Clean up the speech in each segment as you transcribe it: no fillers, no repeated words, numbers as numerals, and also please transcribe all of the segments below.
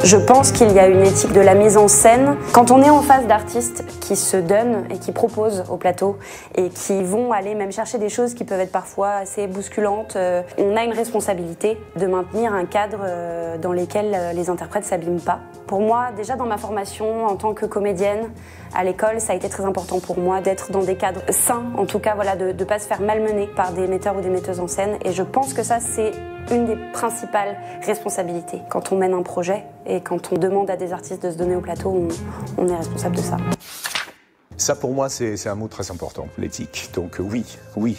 Je pense qu'il y a une éthique de la mise en scène. Quand on est en face d'artistes qui se donnent et qui proposent au plateau et qui vont aller même chercher des choses qui peuvent être parfois assez bousculantes, on a une responsabilité de maintenir un cadre dans lequel les interprètes ne s'abîment pas. Pour moi, déjà dans ma formation en tant que comédienne, à l'école, ça a été très important pour moi d'être dans des cadres sains, en tout cas voilà, de ne pas se faire malmener par des metteurs ou des metteuses en scène. Et je pense que ça, c'est une des principales responsabilités. Quand on mène un projet et quand on demande à des artistes de se donner au plateau, on est responsable de ça. Ça, pour moi, c'est un mot très important, l'éthique. Donc oui,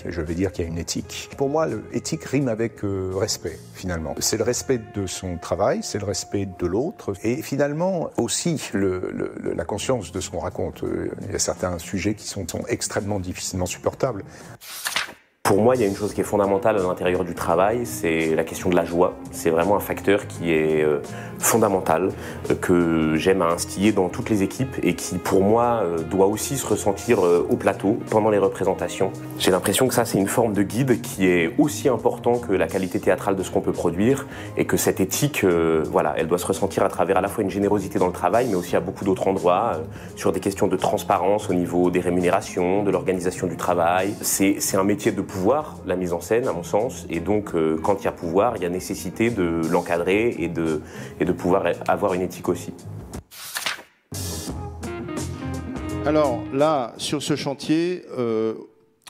je vais dire qu'il y a une éthique. Pour moi, l'éthique rime avec respect, finalement. C'est le respect de son travail, c'est le respect de l'autre, et finalement aussi la conscience de ce qu'on raconte. Il y a certains sujets qui sont extrêmement difficilement supportables. Pour moi, il y a une chose qui est fondamentale à l'intérieur du travail, c'est la question de la joie. C'est vraiment un facteur qui est fondamental, que j'aime à instiller dans toutes les équipes et qui, pour moi, doit aussi se ressentir au plateau, pendant les représentations. J'ai l'impression que ça, c'est une forme de guide qui est aussi important que la qualité théâtrale de ce qu'on peut produire et que cette éthique, voilà, elle doit se ressentir à travers à la fois une générosité dans le travail, mais aussi à beaucoup d'autres endroits, sur des questions de transparence au niveau des rémunérations, de l'organisation du travail. C'est un métier de pouvoir, la mise en scène, à mon sens, et donc quand il y a pouvoir, il y a nécessité de l'encadrer et de pouvoir avoir une éthique aussi. Alors là, sur ce chantier,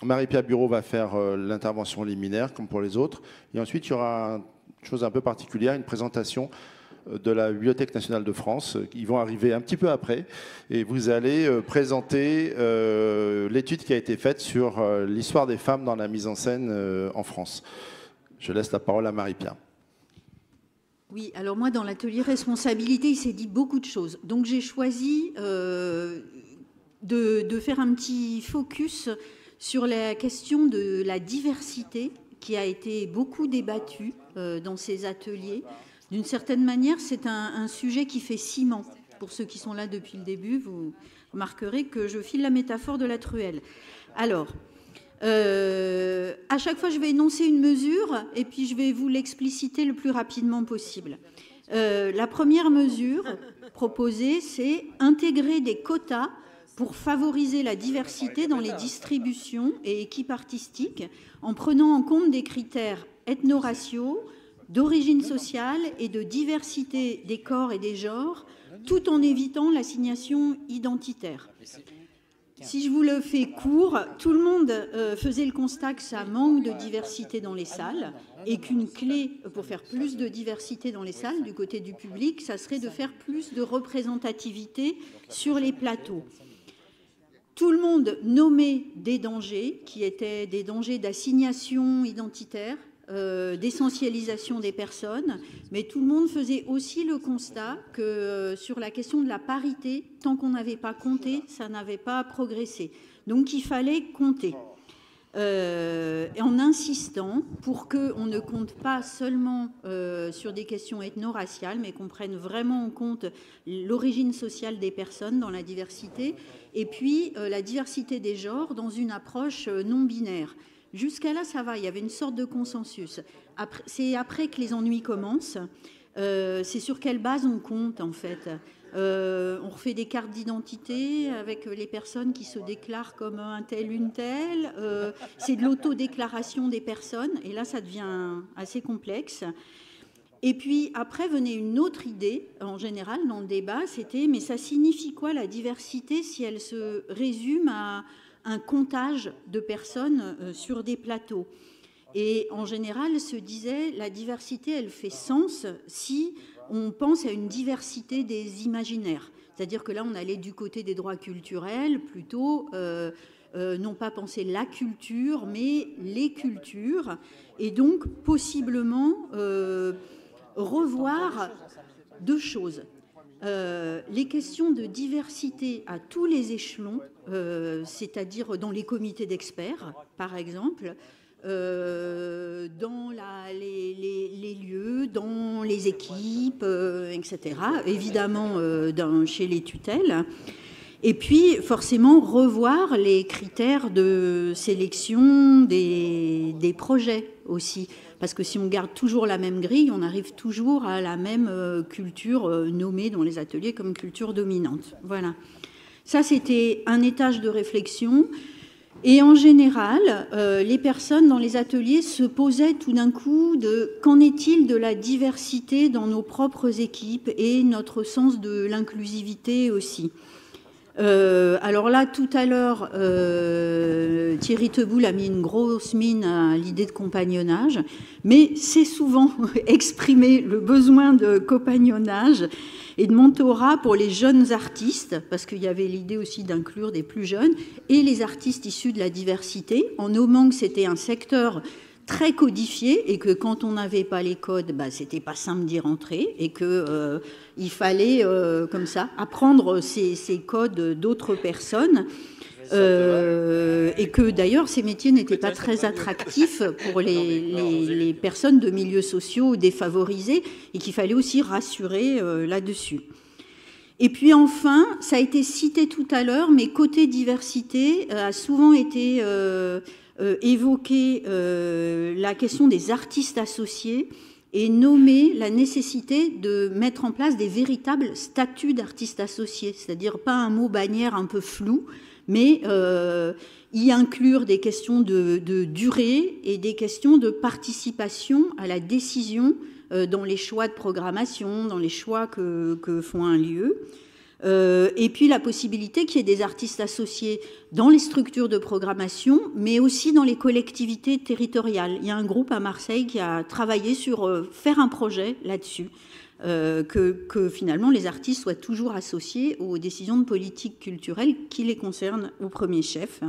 Marie-Pierre Bureau va faire l'intervention liminaire, comme pour les autres, et ensuite il y aura une chose un peu particulière, une présentation de la Bibliothèque nationale de France. Ils vont arriver un petit peu après et vous allez présenter l'étude qui a été faite sur l'histoire des femmes dans la mise en scène en France. Je laisse la parole à Marie-Pierre. Oui, alors moi, dans l'atelier responsabilité, il s'est dit beaucoup de choses. Donc j'ai choisi de faire un petit focus sur la question de la diversité qui a été beaucoup débattue dans ces ateliers. D'une certaine manière, c'est un sujet qui fait ciment. Pour ceux qui sont là depuis le début, vous remarquerez que je file la métaphore de la truelle. Alors, à chaque fois, je vais énoncer une mesure et puis je vais vous l'expliciter le plus rapidement possible. La première mesure proposée, c'est intégrer des quotas pour favoriser la diversité dans les distributions et équipes artistiques en prenant en compte des critères ethno-raciaux, d'origine sociale et de diversité des corps et des genres, tout en évitant l'assignation identitaire. Si je vous le fais court, tout le monde faisait le constat que ça manque de diversité dans les salles et qu'une clé pour faire plus de diversité dans les salles, du côté du public, ça serait de faire plus de représentativité sur les plateaux. Tout le monde nommait des dangers qui étaient des dangers d'assignation identitaire, d'essentialisation des personnes, mais tout le monde faisait aussi le constat que sur la question de la parité, tant qu'on n'avait pas compté, ça n'avait pas progressé. Donc il fallait compter. En insistant pour qu'on ne compte pas seulement sur des questions ethno-raciales, mais qu'on prenne vraiment en compte l'origine sociale des personnes dans la diversité, et puis la diversité des genres dans une approche non binaire. Jusqu'à là, ça va, il y avait une sorte de consensus. C'est après que les ennuis commencent. C'est sur quelle base on compte, en fait. On refait des cartes d'identité avec les personnes qui se déclarent comme un tel, une telle. C'est de l'autodéclaration des personnes. Et là, ça devient assez complexe. Et puis, après, venait une autre idée, en général, dans le débat, c'était, mais ça signifie quoi, la diversité, si elle se résume à un comptage de personnes sur des plateaux. Et en général, se disait, la diversité, elle fait sens si on pense à une diversité des imaginaires. C'est-à-dire que là, on allait du côté des droits culturels, plutôt, non pas penser la culture, mais les cultures, et donc possiblement revoir deux choses. Les questions de diversité à tous les échelons, c'est-à-dire dans les comités d'experts, par exemple, dans les lieux, dans les équipes, etc., évidemment chez les tutelles, et puis forcément revoir les critères de sélection des projets aussi. Parce que si on garde toujours la même grille, on arrive toujours à la même culture nommée dans les ateliers comme culture dominante. Voilà. Ça, c'était un étage de réflexion. Et en général, les personnes dans les ateliers se posaient tout d'un coup de qu'en est-il de la diversité dans nos propres équipes et notre sens de l'inclusivité aussi. Alors là, tout à l'heure, Thierry Teboul a mis une grosse mine à l'idée de compagnonnage, mais c'est souvent exprimer le besoin de compagnonnage et de mentorat pour les jeunes artistes, parce qu'il y avait l'idée aussi d'inclure des plus jeunes, et les artistes issus de la diversité, en nommant que c'était un secteur très codifié et que quand on n'avait pas les codes, c'était pas simple d'y rentrer et que il fallait comme ça apprendre ces codes d'autres personnes et que d'ailleurs ces métiers n'étaient pas très attractifs pour les personnes de milieux sociaux défavorisés et qu'il fallait aussi rassurer là-dessus. Et puis enfin, ça a été cité tout à l'heure, mais côté diversité a souvent été évoquer la question des artistes associés et nommer la nécessité de mettre en place des véritables statuts d'artistes associés, c'est-à-dire pas un mot bannière un peu flou, mais y inclure des questions de durée et des questions de participation à la décision dans les choix de programmation, dans les choix que font un lieu. Et puis la possibilité qu'il y ait des artistes associés dans les structures de programmation, mais aussi dans les collectivités territoriales. Il y a un groupe à Marseille qui a travaillé sur faire un projet là-dessus, que finalement les artistes soient toujours associés aux décisions de politique culturelle qui les concernent au premier chef.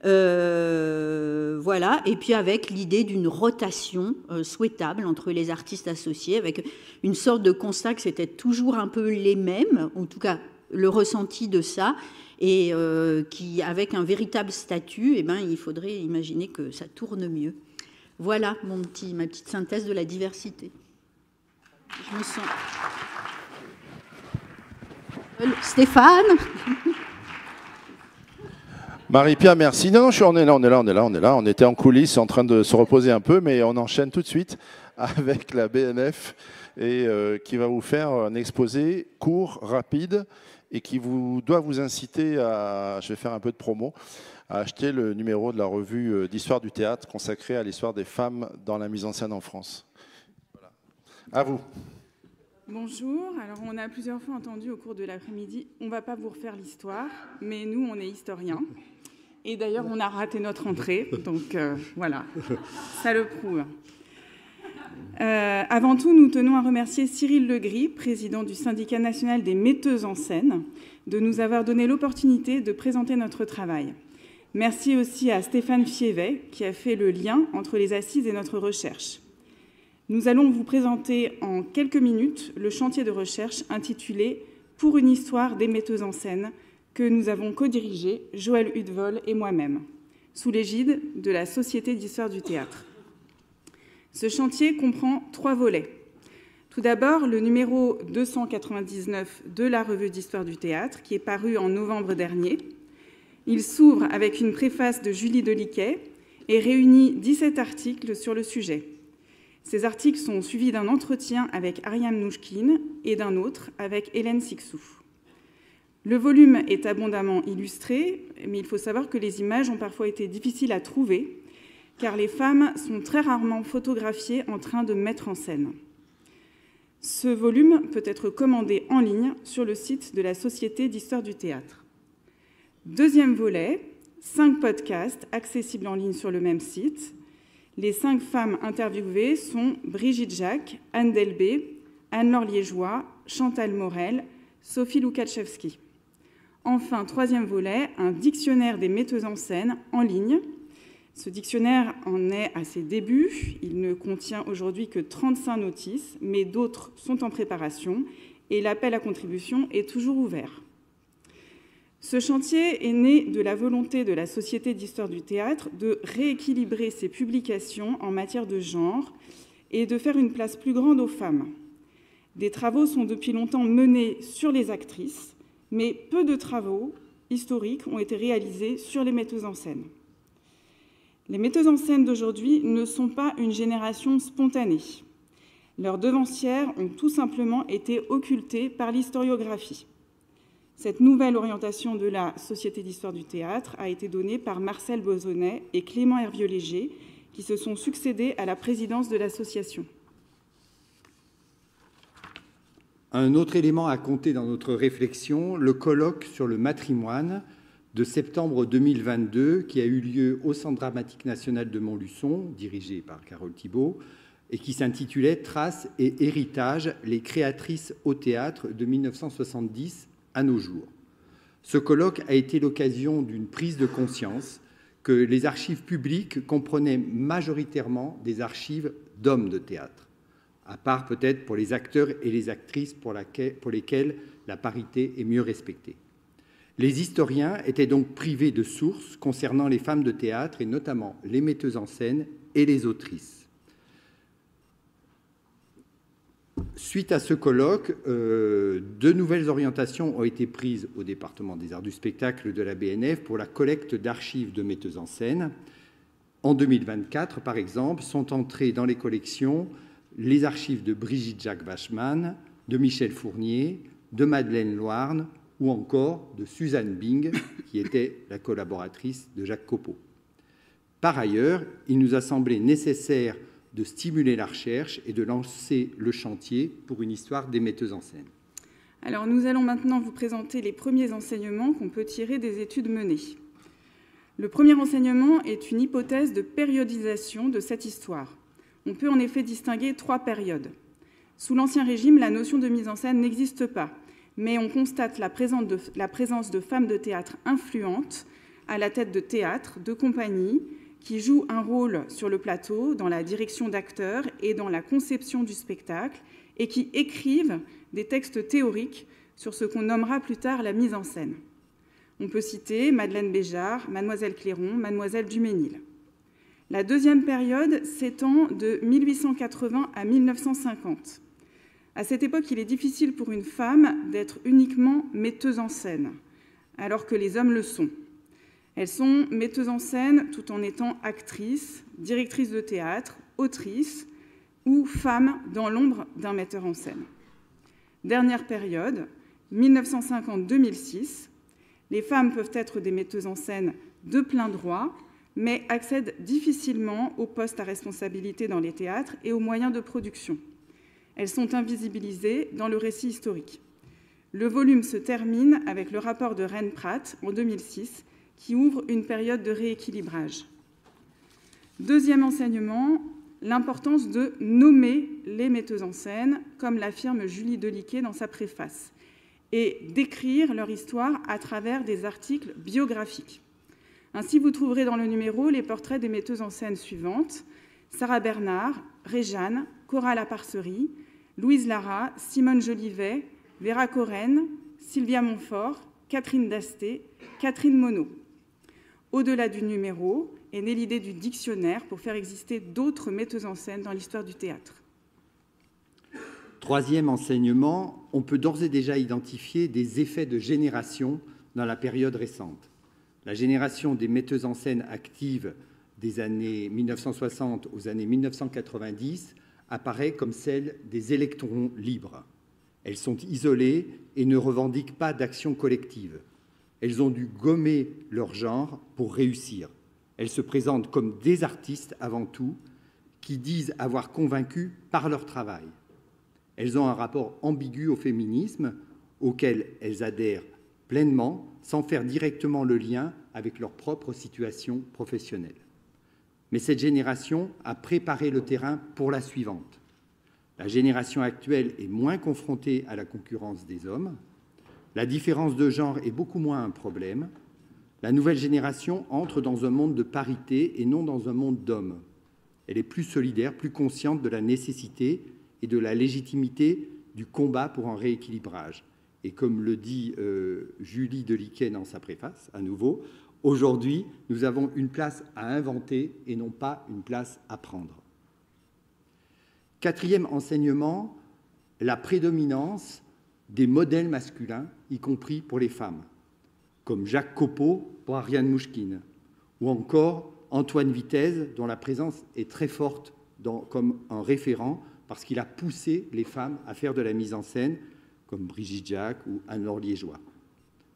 Voilà, et puis avec l'idée d'une rotation souhaitable entre les artistes associés, avec une sorte de constat que c'était toujours un peu les mêmes, en tout cas le ressenti de ça, et qui, avec un véritable statut, il faudrait imaginer que ça tourne mieux. Voilà ma petite synthèse de la diversité. Je me sens... Stéphane. Marie-Pierre, merci. Non, on est là. On était en coulisses en train de se reposer un peu, mais on enchaîne tout de suite avec la BNF et qui va vous faire un exposé court, rapide et qui doit vous inciter à, je vais faire un peu de promo, à acheter le numéro de la revue d'histoire du théâtre consacrée à l'histoire des femmes dans la mise en scène en France. Voilà. À vous. Bonjour, alors on a plusieurs fois entendu au cours de l'après-midi, on ne va pas vous refaire l'histoire, mais nous on est historiens. Et d'ailleurs on a raté notre entrée, donc voilà, ça le prouve. Avant tout, nous tenons à remercier Cyril Legris, président du syndicat national des metteuses en scène, de nous avoir donné l'opportunité de présenter notre travail. Merci aussi à Stéphane Fievet, qui a fait le lien entre les assises et notre recherche. Nous allons vous présenter en quelques minutes le chantier de recherche intitulé « Pour une histoire des metteuses en scène » que nous avons co-dirigé, Joël Hudevol et moi-même, sous l'égide de la Société d'histoire du théâtre. Ce chantier comprend 3 volets. Tout d'abord, le numéro 299 de la Revue d'histoire du théâtre, qui est paru en novembre dernier. Il s'ouvre avec une préface de Julie Deliquet et réunit 17 articles sur le sujet. Ces articles sont suivis d'un entretien avec Ariane Nouchkine et d'un autre avec Hélène Sixou. Le volume est abondamment illustré, mais il faut savoir que les images ont parfois été difficiles à trouver, car les femmes sont très rarement photographiées en train de mettre en scène. Ce volume peut être commandé en ligne sur le site de la Société d'histoire du théâtre. Deuxième volet, 5 podcasts accessibles en ligne sur le même site. Les 5 femmes interviewées sont Brigitte Jacques, Anne Delbé, Anne-Laure Liégeois, Chantal Morel, Sophie Loukachevski. Enfin, 3e volet, un dictionnaire des metteuses en scène en ligne. Ce dictionnaire en est à ses débuts. Il ne contient aujourd'hui que 35 notices, mais d'autres sont en préparation et l'appel à contribution est toujours ouvert. Ce chantier est né de la volonté de la Société d'histoire du théâtre de rééquilibrer ses publications en matière de genre et de faire une place plus grande aux femmes. Des travaux sont depuis longtemps menés sur les actrices, mais peu de travaux historiques ont été réalisés sur les metteuses en scène. Les metteuses en scène d'aujourd'hui ne sont pas une génération spontanée. Leurs devancières ont tout simplement été occultées par l'historiographie. Cette nouvelle orientation de la Société d'histoire du théâtre a été donnée par Marcel Bozonnet et Clément Hervieux-Léger, qui se sont succédés à la présidence de l'association. Un autre élément à compter dans notre réflexion, le colloque sur le matrimoine de septembre 2022, qui a eu lieu au Centre dramatique national de Montluçon, dirigé par Carole Thibault, et qui s'intitulait « Traces et héritage, les créatrices au théâtre de 1970 à nos jours ». Ce colloque a été l'occasion d'une prise de conscience que les archives publiques comprenaient majoritairement des archives d'hommes de théâtre, à part peut-être pour les acteurs et les actrices pour lesquels la parité est mieux respectée. Les historiens étaient donc privés de sources concernant les femmes de théâtre, et notamment les metteuses en scène et les autrices. Suite à ce colloque, de nouvelles orientations ont été prises au département des arts du spectacle de la BNF pour la collecte d'archives de metteuses en scène. En 2024, par exemple, sont entrées dans les collections les archives de Brigitte Jacques-Wachmann, de Michel Fournier, de Madeleine Loarn ou encore de Suzanne Bing, qui était la collaboratrice de Jacques Copeau. Par ailleurs, il nous a semblé nécessaire de stimuler la recherche et de lancer le chantier pour une histoire des metteuses en scène. Alors, nous allons maintenant vous présenter les premiers enseignements qu'on peut tirer des études menées. Le premier enseignement est une hypothèse de périodisation de cette histoire. On peut en effet distinguer 3 périodes. Sous l'Ancien Régime, la notion de mise en scène n'existe pas, mais on constate la présence de femmes de théâtre influentes à la tête de théâtres, de compagnies, qui jouent un rôle sur le plateau, dans la direction d'acteurs et dans la conception du spectacle, et qui écrivent des textes théoriques sur ce qu'on nommera plus tard la mise en scène. On peut citer Madeleine Béjart, Mademoiselle Clairon, Mademoiselle Duménil. La deuxième période s'étend de 1880 à 1950. À cette époque, il est difficile pour une femme d'être uniquement metteuse en scène, alors que les hommes le sont. Elles sont metteuses en scène tout en étant actrices, directrices de théâtre, autrices ou femmes dans l'ombre d'un metteur en scène. Dernière période, 1950-2006, les femmes peuvent être des metteuses en scène de plein droit, mais accèdent difficilement aux postes à responsabilité dans les théâtres et aux moyens de production. Elles sont invisibilisées dans le récit historique. Le volume se termine avec le rapport de Rennes-Pratt en 2006, qui ouvre une période de rééquilibrage. Deuxième enseignement, l'importance de nommer les metteuses en scène, comme l'affirme Julie Deliquet dans sa préface, et d'écrire leur histoire à travers des articles biographiques. Ainsi, vous trouverez dans le numéro les portraits des metteuses en scène suivantes: Sarah Bernard, Réjeanne, Cora Laparcerie, Louise Lara, Simone Jolivet, Vera Corren, Sylvia Montfort, Catherine Dasté, Catherine Monod. Au-delà du numéro est née l'idée du dictionnaire pour faire exister d'autres metteuses en scène dans l'histoire du théâtre. Troisième enseignement, on peut d'ores et déjà identifier des effets de génération dans la période récente. La génération des metteuses en scène actives des années 1960 aux années 1990 apparaît comme celle des électrons libres. Elles sont isolées et ne revendiquent pas d'action collective. Elles ont dû gommer leur genre pour réussir. Elles se présentent comme des artistes avant tout, qui disent avoir convaincu par leur travail. Elles ont un rapport ambigu au féminisme, auquel elles adhèrent pleinement, sans faire directement le lien avec leur propre situation professionnelle. Mais cette génération a préparé le terrain pour la suivante. La génération actuelle est moins confrontée à la concurrence des hommes. La différence de genre est beaucoup moins un problème. La nouvelle génération entre dans un monde de parité et non dans un monde d'hommes. Elle est plus solidaire, plus consciente de la nécessité et de la légitimité du combat pour un rééquilibrage. Et comme le dit Julie Deliquet dans sa préface, à nouveau, aujourd'hui, nous avons une place à inventer et non pas une place à prendre. Quatrième enseignement, la prédominance des modèles masculins, y compris pour les femmes, comme Jacques Copeau pour Ariane Mouchkine, ou encore Antoine Vitesse, dont la présence est très forte comme un référent, parce qu'il a poussé les femmes à faire de la mise en scène, comme Brigitte Jacques ou Anne-Laure Liégeois.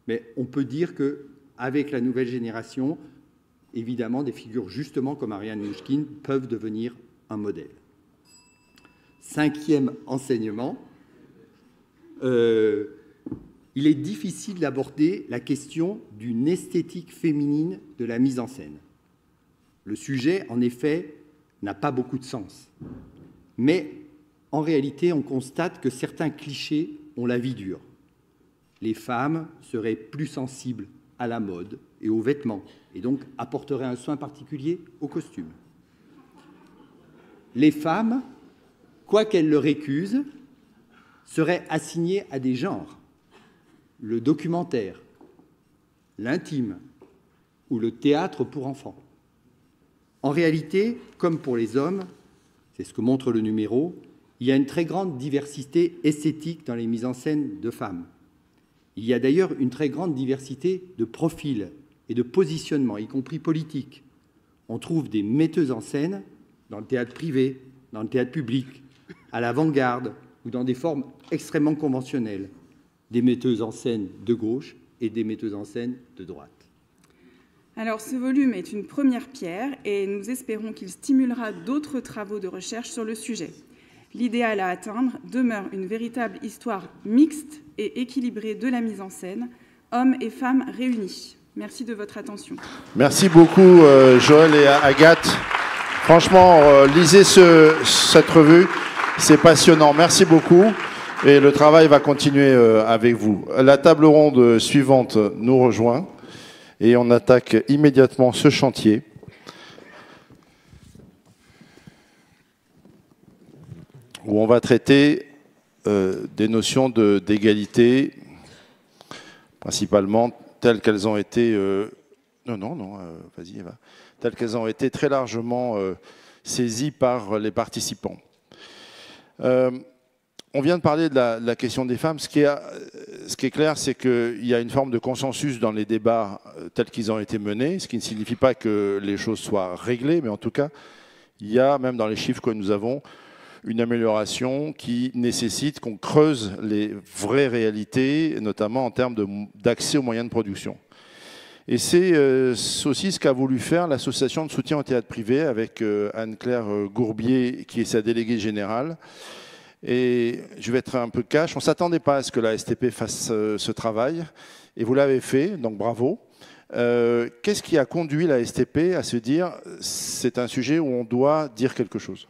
Mais on peut dire qu'avec la nouvelle génération, évidemment, des figures justement comme Ariane Mnouchkine peuvent devenir un modèle. 5e enseignement, il est difficile d'aborder la question d'une esthétique féminine de la mise en scène. Le sujet, en effet, n'a pas beaucoup de sens. Mais en réalité, on constate que certains clichés ont la vie dure. Les femmes seraient plus sensibles à la mode et aux vêtements, et donc apporteraient un soin particulier aux costumes. Les femmes, quoi qu'elles le récusent, seraient assignées à des genres. Le documentaire, l'intime ou le théâtre pour enfants. En réalité, comme pour les hommes, c'est ce que montre le numéro, il y a une très grande diversité esthétique dans les mises en scène de femmes. Il y a d'ailleurs une très grande diversité de profils et de positionnements, y compris politiques. On trouve des metteuses en scène dans le théâtre privé, dans le théâtre public, à l'avant-garde ou dans des formes extrêmement conventionnelles, des metteuses en scène de gauche et des metteuses en scène de droite. Alors, ce volume est une première pierre et nous espérons qu'il stimulera d'autres travaux de recherche sur le sujet. L'idéal à atteindre demeure une véritable histoire mixte et équilibrée de la mise en scène, hommes et femmes réunis. Merci de votre attention. Merci beaucoup Joël et Agathe. Franchement, lisez cette revue, c'est passionnant. Merci beaucoup et le travail va continuer avec vous. La table ronde suivante nous rejoint et on attaque immédiatement ce chantier. Où on va traiter des notions d'égalité, principalement telles qu'elles ont été... vas-y, Eva. Telles qu'elles ont été très largement saisies par les participants. On vient de parler de la question des femmes. Ce qui est clair, c'est qu'il y a une forme de consensus dans les débats tels qu'ils ont été menés, ce qui ne signifie pas que les choses soient réglées, mais en tout cas, il y a, même dans les chiffres que nous avons, une amélioration qui nécessite qu'on creuse les vraies réalités, notamment en termes d'accès aux moyens de production. Et c'est aussi ce qu'a voulu faire l'association de soutien au théâtre privé avec Anne-Claire Gourbier, qui est sa déléguée générale. Et je vais être un peu cash, on ne s'attendait pas à ce que la STP fasse ce travail, et vous l'avez fait, donc bravo. Qu'est-ce qui a conduit la STP à se dire c'est un sujet où on doit dire quelque chose ?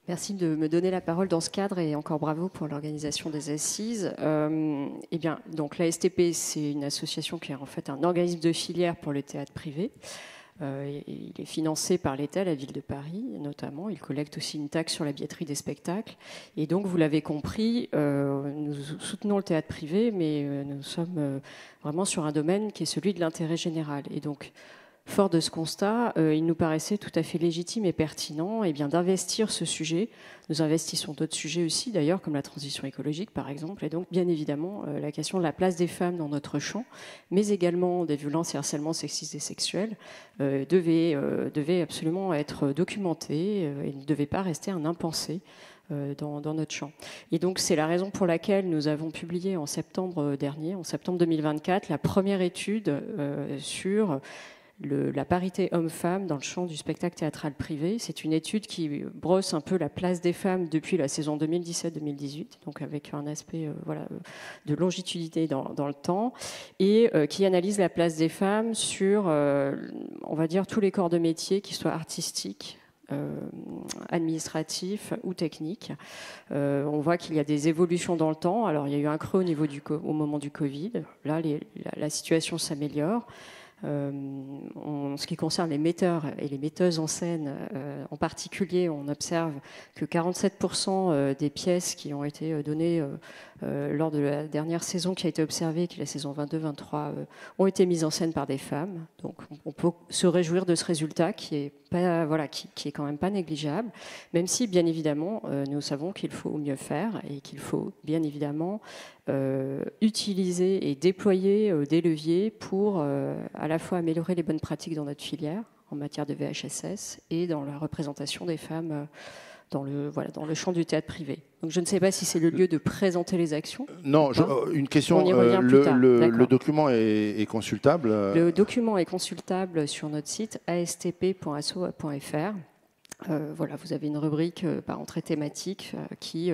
Merci de me donner la parole dans ce cadre et encore bravo pour l'organisation des assises. Eh bien, donc la STP, c'est une association qui est en fait un organisme de filière pour le théâtre privé. Il est financé par l'État, la ville de Paris notamment. Il collecte aussi une taxe sur la billetterie des spectacles. Et donc, vous l'avez compris, nous soutenons le théâtre privé, mais nous sommes vraiment sur un domaine qui est celui de l'intérêt général. Et donc, fort de ce constat, il nous paraissait tout à fait légitime et pertinent d'investir ce sujet. Nous investissons d'autres sujets aussi, d'ailleurs, comme la transition écologique, par exemple, et donc, bien évidemment, la question de la place des femmes dans notre champ, mais également des violences et harcèlements sexistes et sexuels, devait absolument être documentée et ne devait pas rester un impensé dans notre champ. Et donc, c'est la raison pour laquelle nous avons publié en septembre dernier, en septembre 2024, la première étude sur la parité homme-femme dans le champ du spectacle théâtral privé. C'est une étude qui brosse un peu la place des femmes depuis la saison 2017-2018, donc avec un aspect de longitudinité dans le temps, et qui analyse la place des femmes sur, on va dire, tous les corps de métier, qu'ils soient artistiques, administratifs ou techniques. On voit qu'il y a des évolutions dans le temps. Alors, il y a eu un creux au moment du Covid. Là, la situation s'améliore. En ce qui concerne les metteurs et les metteuses en scène, en particulier, on observe que 47% des pièces qui ont été données lors de la dernière saison qui a été observée, qui est la saison 22-23, ont été mises en scène par des femmes. Donc on peut se réjouir de ce résultat qui est quand même pas négligeable, même si bien évidemment nous savons qu'il faut mieux faire et qu'il faut bien évidemment utiliser et déployer des leviers pour à la fois améliorer les bonnes pratiques dans notre filière en matière de VHSS et dans la représentation des femmes dans le champ du théâtre privé. Donc je ne sais pas si c'est le lieu de présenter les actions. Non, une question. On y revient plus tard. Le document est consultable. Le document est consultable sur notre site astp.asso.fr. Voilà, vous avez une rubrique par entrée thématique qui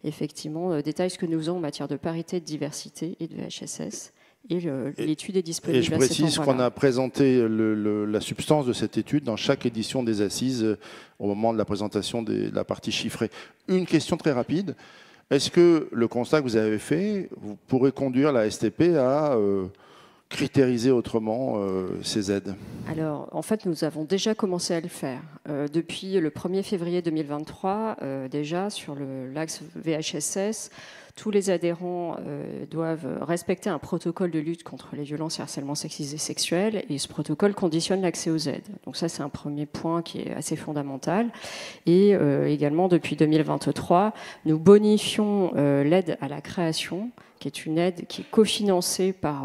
effectivement détaille ce que nous faisons en matière de parité, de diversité et de VHSS. Et l'étude est disponible. Et je précise qu'on a présenté la substance de cette étude dans chaque édition des Assises au moment de la présentation de la partie chiffrée. Une question très rapide. Est-ce que le constat que vous avez fait, vous pourrez conduire la STP à critériser autrement ces aides? Alors, en fait, nous avons déjà commencé à le faire. Depuis le 1er février 2023, déjà, sur l'axe VHSS, tous les adhérents doivent respecter un protocole de lutte contre les violences et harcèlements sexistes et sexuels, et ce protocole conditionne l'accès aux aides. Donc ça, c'est un premier point qui est assez fondamental. Et également, depuis 2023, nous bonifions l'aide à la création, qui est une aide qui est cofinancée par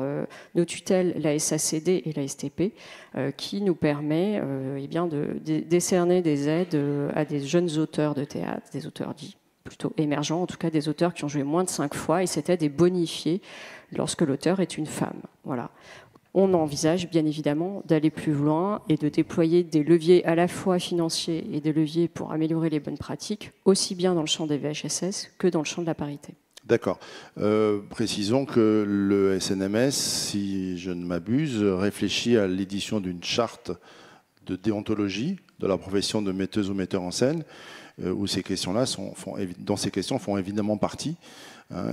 nos tutelles, la SACD et la STP, qui nous permet de décerner des aides à des jeunes auteurs de théâtre, des auteurs dits plutôt émergents, en tout cas des auteurs qui ont joué moins de 5 fois, et cette aide est bonifiée lorsque l'auteur est une femme. Voilà. On envisage bien évidemment d'aller plus loin et de déployer des leviers à la fois financiers et des leviers pour améliorer les bonnes pratiques, aussi bien dans le champ des VHSS que dans le champ de la parité. D'accord. Précisons que le SNMS, si je ne m'abuse, réfléchit à l'édition d'une charte de déontologie de la profession de metteuse ou metteur en scène, où ces questions-là dont ces questions font évidemment partie.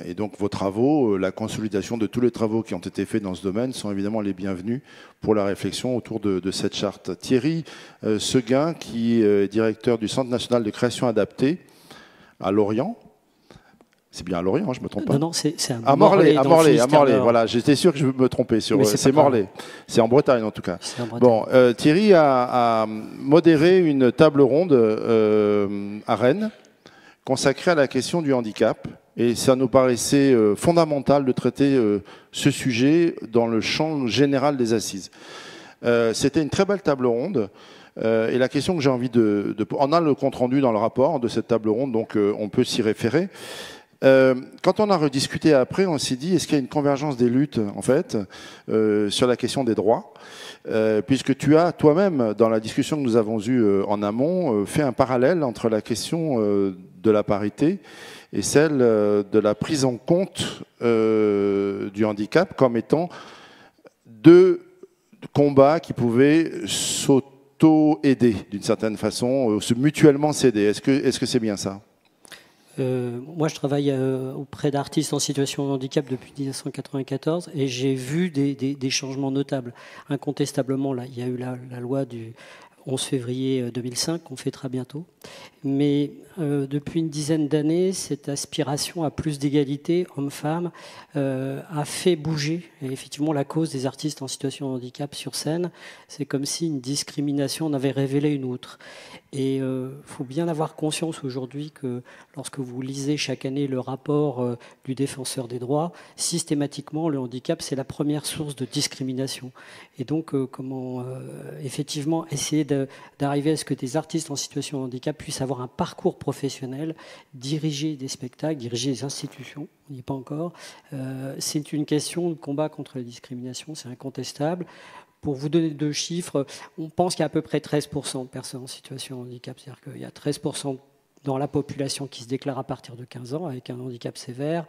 Et donc vos travaux, la consolidation de tous les travaux qui ont été faits dans ce domaine sont évidemment les bienvenus pour la réflexion autour de cette charte. Thierry Seguin, qui est directeur du Centre national de création adaptée à Lorient. C'est bien à Lorient, je ne me trompe pas. Non, c'est à Morlaix. À Morlaix, voilà. J'étais sûr que je me trompais. C'est Morlaix. C'est en Bretagne, en tout cas. Bon, Thierry a modéré une table ronde à Rennes consacrée à la question du handicap. Et ça nous paraissait fondamental de traiter ce sujet dans le champ général des assises. C'était une très belle table ronde. Et la question que j'ai envie on a le compte-rendu dans le rapport de cette table ronde, donc on peut s'y référer. Quand on a rediscuté après, on s'est dit, est-ce qu'il y a une convergence des luttes, en fait, sur la question des droits, puisque tu as toi-même, dans la discussion que nous avons eue en amont, fait un parallèle entre la question de la parité et celle de la prise en compte du handicap comme étant deux combats qui pouvaient s'auto-aider, d'une certaine façon, se mutuellement s'aider. Est-ce que c'est bien ça ? Moi, je travaille auprès d'artistes en situation de handicap depuis 1994 et j'ai vu des changements notables. Incontestablement, là, il y a eu la loi du 11 février 2005 qu'on fêtera bientôt. Mais depuis une dizaine d'années, cette aspiration à plus d'égalité homme-femme a fait bouger et effectivement la cause des artistes en situation de handicap sur scène. C'est comme si une discrimination en avait révélé une autre. Et il faut bien avoir conscience aujourd'hui que lorsque vous lisez chaque année le rapport du défenseur des droits, systématiquement le handicap c'est la première source de discrimination. Et donc comment effectivement essayer d'arriver à ce que des artistes en situation de handicap puissent avoir un parcours professionnel, diriger des spectacles, diriger des institutions, on n'y est pas encore. C'est une question de combat contre la discrimination, c'est incontestable. Pour vous donner 2 chiffres, on pense qu'il y a à peu près 13% de personnes en situation de handicap, c'est-à-dire qu'il y a 13% dans la population qui se déclare à partir de 15 ans avec un handicap sévère.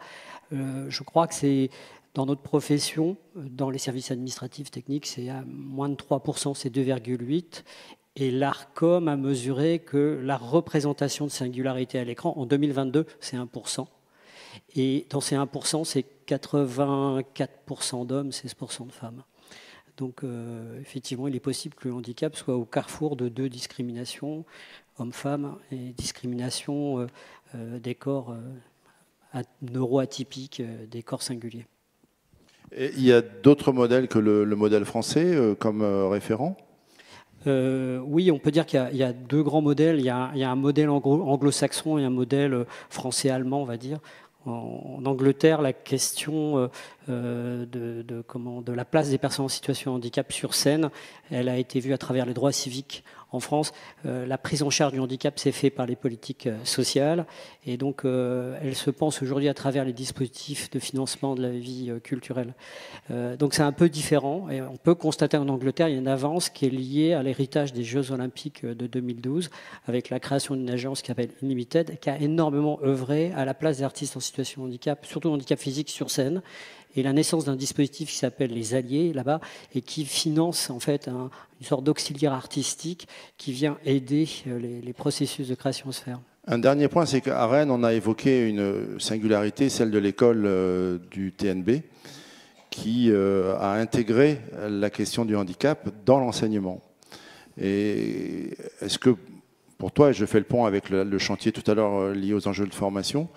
Je crois que c'est dans notre profession, dans les services administratifs techniques, c'est à moins de 3%, c'est 2,8%. Et l'ARCOM a mesuré que la représentation de singularité à l'écran, en 2022, c'est 1%. Et dans ces 1%, c'est 84% d'hommes, 16% de femmes. Donc, effectivement, il est possible que le handicap soit au carrefour de 2 discriminations, hommes-femmes, et discrimination des corps neuroatypiques des corps singuliers. Et il y a d'autres modèles que le modèle français comme référent ? Oui, on peut dire qu'il y a deux grands modèles. Il y a un modèle anglo-saxon et un modèle français-allemand, on va dire. En Angleterre, la question de la place des personnes en situation de handicap sur scène, elle a été vue à travers les droits civiques. En France, la prise en charge du handicap s'est faite par les politiques sociales et donc elle se pense aujourd'hui à travers les dispositifs de financement de la vie culturelle. Donc c'est un peu différent et on peut constater en Angleterre il y a une avance qui est liée à l'héritage des Jeux Olympiques de 2012 avec la création d'une agence qui s'appelle Unlimited qui a énormément œuvré à la place des artistes en situation de handicap, surtout de handicap physique sur scène. Et la naissance d'un dispositif qui s'appelle les Alliés, là-bas, et qui finance en fait une sorte d'auxiliaire artistique qui vient aider les processus de création à se faire. Un dernier point, c'est qu'à Rennes, on a évoqué une singularité, celle de l'école du TNB, qui a intégré la question du handicap dans l'enseignement. Et est-ce que, pour toi, et je fais le pont avec le chantier tout à l'heure lié aux enjeux de formation,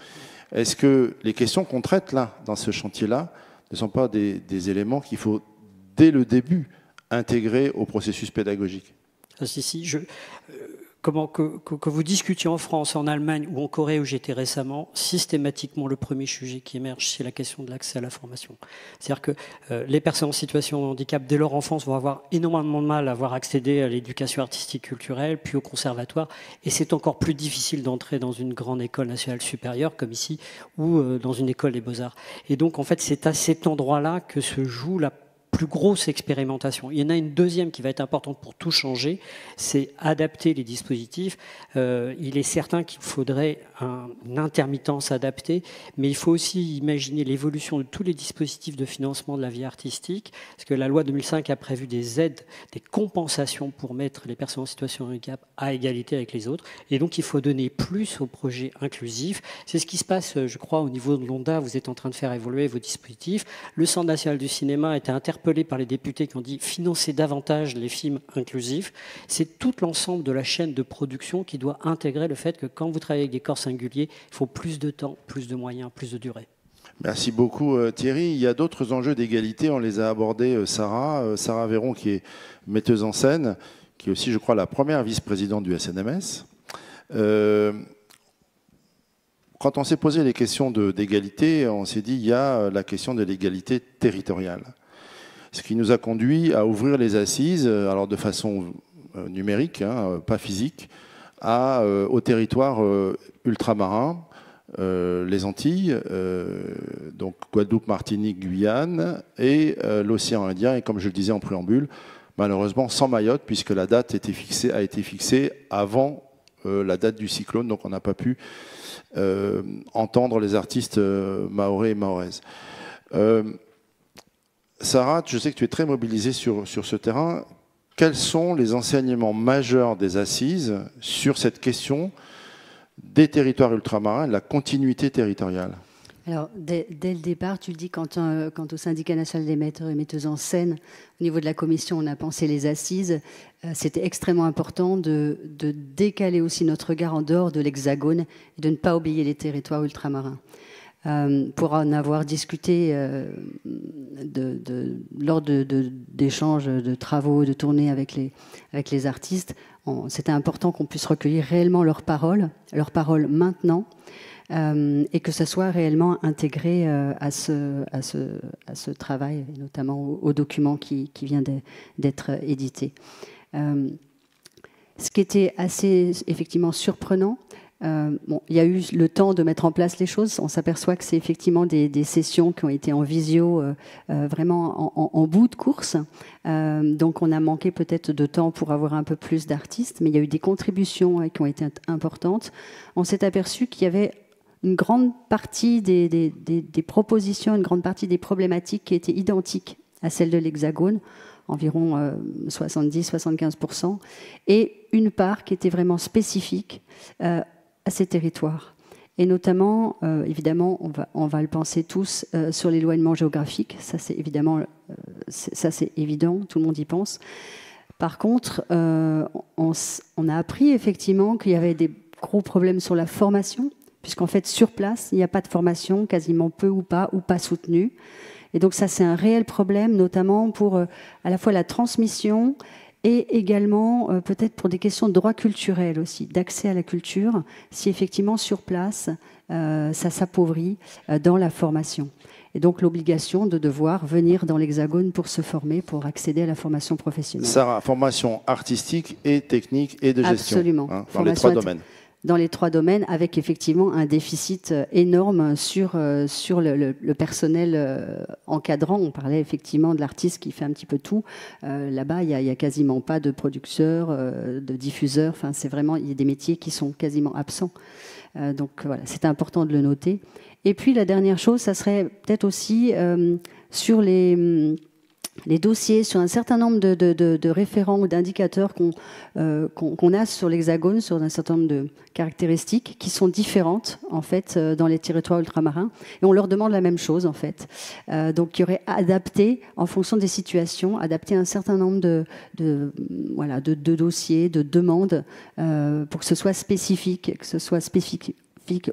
est-ce que les questions qu'on traite là, dans ce chantier-là, ne sont pas des éléments qu'il faut, dès le début, intégrer au processus pédagogique ? Que vous discutiez en France, en Allemagne ou en Corée où j'étais récemment, systématiquement le premier sujet qui émerge, c'est la question de l'accès à la formation. C'est-à-dire que les personnes en situation de handicap, dès leur enfance, vont avoir énormément de mal à avoir accédé à l'éducation artistique culturelle, puis au conservatoire, et c'est encore plus difficile d'entrer dans une grande école nationale supérieure, comme ici, ou dans une école des beaux-arts. Et donc, en fait, c'est à cet endroit-là que se joue la plus grosse expérimentation. Il y en a une deuxième qui va être importante pour tout changer, c'est adapter les dispositifs. Il est certain qu'il faudrait une intermittence adaptée, mais il faut aussi imaginer l'évolution de tous les dispositifs de financement de la vie artistique, parce que la loi 2005 a prévu des aides, des compensations pour mettre les personnes en situation de handicap à égalité avec les autres, et donc il faut donner plus aux projets inclusifs. C'est ce qui se passe, je crois, au niveau de l'ONDA. Vous êtes en train de faire évoluer vos dispositifs. Le Centre national du cinéma a été interpellé par les députés qui ont dit financer davantage les films inclusifs. C'est tout l'ensemble de la chaîne de production qui doit intégrer le fait que quand vous travaillez avec des corps singuliers, il faut plus de temps, plus de moyens, plus de durée. Merci beaucoup Thierry. Il y a d'autres enjeux d'égalité, on les a abordés. Sarah Véron, qui est metteuse en scène, qui est aussi, je crois, la première vice-présidente du SNMS. Quand on s'est posé les questions d'égalité, on s'est dit il y a la question de l'égalité territoriale. Ce qui nous a conduit à ouvrir les assises, alors de façon numérique, pas physique, au territoire ultramarin, les Antilles, donc Guadeloupe, Martinique, Guyane, et l'océan Indien. Et comme je le disais en préambule, malheureusement sans Mayotte, puisque la date a été fixée avant la date du cyclone, donc on n'a pas pu entendre les artistes mahorais et mahoraises. Sarah, je sais que tu es très mobilisée sur ce terrain. Quels sont les enseignements majeurs des assises sur cette question des territoires ultramarins, de la continuité territoriale ? Alors, dès le départ, tu le dis, quant au syndicat national des metteurs et metteuses en scène, au niveau de la commission, on a pensé les assises. C'était extrêmement important de décaler aussi notre regard en dehors de l'Hexagone et de ne pas oublier les territoires ultramarins. Pour en avoir discuté lors d'échanges, de travaux, de tournées avec les artistes, c'était important qu'on puisse recueillir réellement leurs paroles maintenant, et que ça soit réellement intégré à ce travail, et notamment au document qui vient d'être édité. Ce qui était assez effectivement surprenant, il y a eu le temps de mettre en place les choses. On s'aperçoit que c'est effectivement des sessions qui ont été en visio, vraiment en bout de course. Donc on a manqué peut-être de temps pour avoir un peu plus d'artistes, mais il y a eu des contributions qui ont été importantes. On s'est aperçu qu'il y avait une grande partie des propositions, une grande partie des problématiques qui étaient identiques à celles de l'Hexagone, environ 70-75%, et une part qui était vraiment spécifique à ces territoires. Et notamment, évidemment, on va le penser tous, sur l'éloignement géographique. Ça, c'est évident, tout le monde y pense. Par contre, on a appris effectivement qu'il y avait des gros problèmes sur la formation, puisqu'en fait, sur place, il n'y a pas de formation, quasiment peu ou pas soutenue. Et donc ça, c'est un réel problème, notamment pour à la fois la transmission et également peut-être pour des questions de droit culturel aussi, d'accès à la culture, si effectivement sur place, ça s'appauvrit dans la formation. Et donc l'obligation de devoir venir dans l'Hexagone pour se former, pour accéder à la formation professionnelle. Sarah, formation artistique et technique et de gestion. Absolument. Dans les 3 domaines. Dans les 3 domaines, avec effectivement un déficit énorme sur le personnel encadrant. On parlait effectivement de l'artiste qui fait un petit peu tout. Là-bas, il y a quasiment pas de producteurs, de diffuseurs. Enfin, c'est vraiment, il y a des métiers qui sont quasiment absents. Donc voilà, c'est important de le noter. Et puis la dernière chose, ça serait peut-être aussi sur les dossiers, sur un certain nombre de référents ou d'indicateurs qu'on a sur l'Hexagone, sur un certain nombre de caractéristiques qui sont différentes en fait dans les territoires ultramarins, et on leur demande la même chose en fait. Donc il y aurait adapté en fonction des situations, adapter un certain nombre de dossiers, de demandes pour que ce soit spécifique,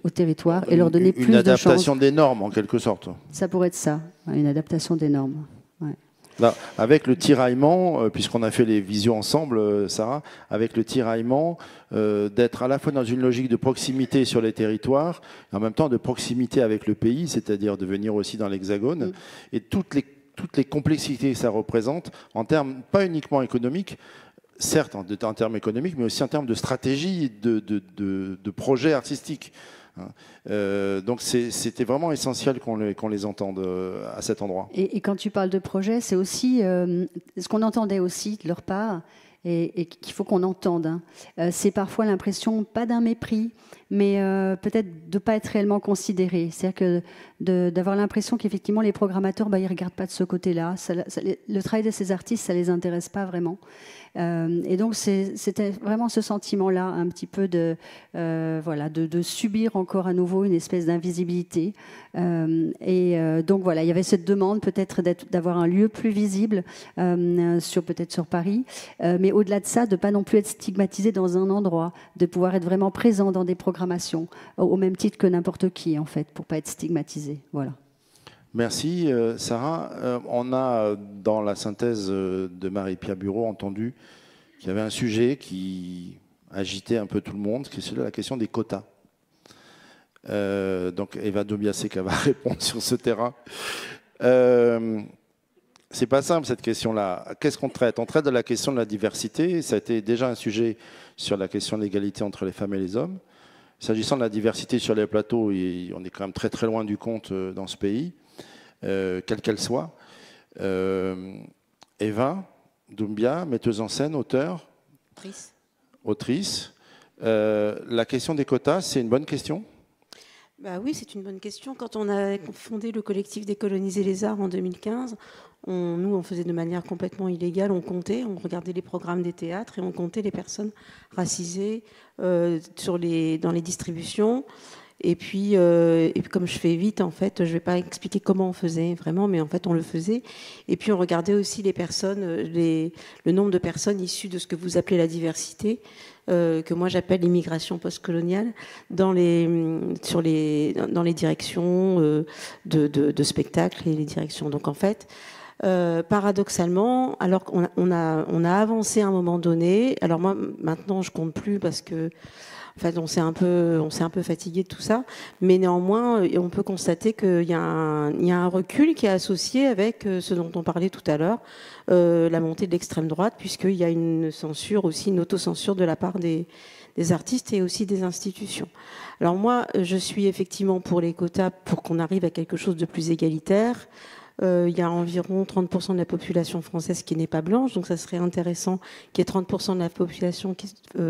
au territoire et leur donner plus de chances. Une adaptation des normes en quelque sorte. Ça pourrait être ça, une adaptation des normes. Ouais. Là, avec le tiraillement, puisqu'on a fait les visions ensemble, Sarah, avec le tiraillement, d'être à la fois dans une logique de proximité sur les territoires, et en même temps de proximité avec le pays, c'est-à-dire de venir aussi dans l'Hexagone, et toutes les complexités que ça représente, en termes pas uniquement économiques, certes en termes économiques, mais aussi en termes de stratégie, de projets artistiques. Donc c'était vraiment essentiel qu'on les entende à cet endroit. Et quand tu parles de projet, c'est aussi ce qu'on entendait aussi de leur part, et qu'il faut qu'on entende. C'est parfois l'impression, pas d'un mépris, mais peut-être de ne pas être réellement considéré. C'est-à-dire d'avoir l'impression qu'effectivement les programmateurs, ils ne regardent pas de ce côté-là. Le travail de ces artistes, ça ne les intéresse pas vraiment. Et donc c'était vraiment ce sentaiment-là, un petit peu de subir encore à nouveau une espèce d'invisibilité. Donc voilà, il y avait cette demande peut-être d'avoir un lieu plus visible, peut-être sur Paris, mais au-delà de ça, de ne pas non plus être stigmatisé dans un endroit, de pouvoir être vraiment présent dans des programmations, au même titre que n'importe qui en fait, pour ne pas être stigmatisé. Voilà. Merci Sarah. On a dans la synthèse de Marie-Pierre Bureau entendu qu'il y avait un sujet qui agitait un peu tout le monde, qui est celui de la question des quotas. Donc Eva Dobiasek va répondre sur ce terrain. C'est pas simple cette question-là. Qu'est-ce qu'on traite? On traite de la question de la diversité. Ça a été déjà un sujet sur la question de l'égalité entre les femmes et les hommes. S'agissant de la diversité sur les plateaux, on est quand même très très loin du compte dans ce pays. Quelle qu'elle soit. Eva Doumbia, metteuse en scène, autrice. La question des quotas, c'est une bonne question? Oui, c'est une bonne question. Quand on a fondé le collectif Décoloniser les arts en 2015, on faisait de manière complètement illégale, on comptait, on regardait les programmes des théâtres et on comptait les personnes racisées dans les distributions. Et puis comme je fais vite, en fait, je ne vais pas expliquer comment on faisait vraiment, mais en fait, on le faisait. Et puis, on regardait aussi les personnes, le nombre de personnes issues de ce que vous appelez la diversité, que moi j'appelle l'immigration postcoloniale, dans les directions de spectacles et les directions. Donc, en fait, paradoxalement, alors qu'on a avancé à un moment donné, alors moi, maintenant, je compte plus parce que en fait, on s'est un peu fatigué de tout ça, mais néanmoins, on peut constater qu'il y a un recul qui est associé avec ce dont on parlait tout à l'heure, la montée de l'extrême droite, puisqu'il y a une censure aussi, une autocensure de la part des artistes et aussi des institutions. Alors moi, je suis effectivement pour les quotas, pour qu'on arrive à quelque chose de plus égalitaire. Il y a environ 30% de la population française qui n'est pas blanche, donc ça serait intéressant qu'il y ait 30% de la population